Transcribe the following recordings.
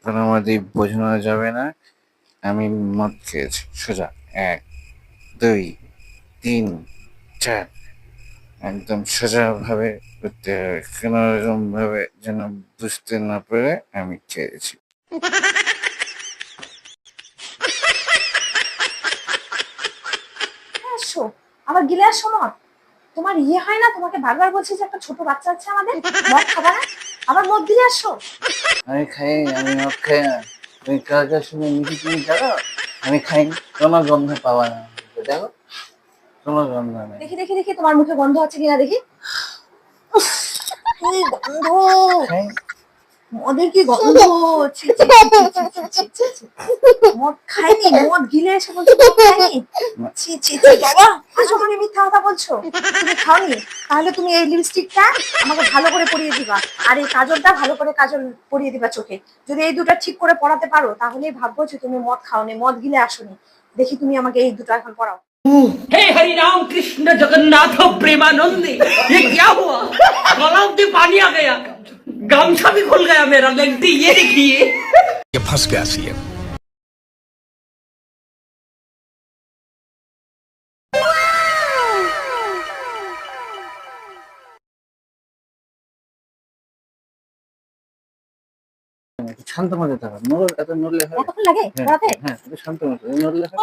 কোনোমতেই বোঝানো যাবে না আমি মদ খেয়েছি। সোজা ১, ২, ৩, ৪ একদম সোজাভাবে করতে হবে, কোনো রকম ভাবে যেন বুঝতে না পারে আমি খেয়েছি। আসো, আবার গিলে আসো মদ। তোমার হয় না, তোমাকে বারবার বলছি যে একটা ছোট বাচ্চা আছে আমাদের, মদ খাবা না, আবার মদ গিলে আসো। আমি খাই, আমি মদ খাই না। তুমি কার কাছে শুনে নিচে তুমি জানো আমি খাই, কোনো গন্ধ পাবা না। দেখো কোনো গন্ধ নেই। দেখি দেখি দেখি তোমার মুখে গন্ধ আছে কিনা দেখি। উফ, কি গন্ধ, খাই মদের কি গন্ধ। ছি, ছি, ছি, ছি, ছি, ছি, ছি, ছি। মদ খাইনি, মদ গিলে এসে বলছো মদ খাইনি। ছি ছি ছি বাবা, আসো, তুমি মিথ্যা কথা বলছো, তুমি খাওনি। তাহলে তুমি এই লিপস্টিকটা আমাকে ভালো করে পরিয়ে দিবা, আর এই কাজলটা ভালো করে কাজল পরিয়ে দিবা চোখে। যদি এই দুটো ঠিক করে পরাতে পারো তাহলেই ভাববো যে তুমি মদ খাওনি, মদ গিলে আসোনি। দেখি তুমি আমাকে এই দুটো এখন পরাও। हे हरि राम कृष्ण जगन्नाथ प्रेमानंदी, ये क्या हुआ? गला में पानी आ गया, गमछा भी खुल गया मेरा। लेंटी ये देखिए, ये फंस गया सीएम। শান্ত মতো থাকো, এত নড়লে হয়? কতক্ষণ লাগে হ্যাঁ পরাতে? হ্যাঁ, একটু শান্ত মতো নড়লে হয়।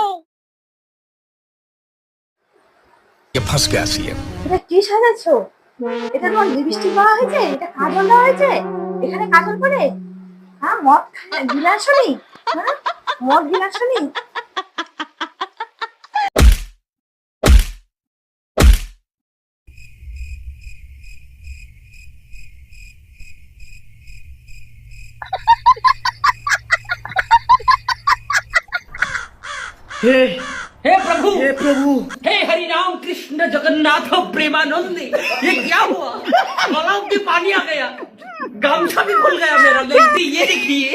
ये फंस गया सीएम। এটা কি সাজাচ্ছো? এটা তোমার লিপস্টিক দেওয়া হয়েছে, এটা কাজল দেওয়া হয়েছে, এখানে কাজল করে। হ্যাঁ, মদ গিলে আসোনি? হ্যাঁ, মদ গিলে আসোনি? हे प्रभु, हे प्रभु, हे हरि राम कृष्ण जगन्नाथ प्रेमानंदी, ये क्या हुआ? गला में पानी आ गया, गमछा भी खुल गया मेरा। लेंटी ये देखिए।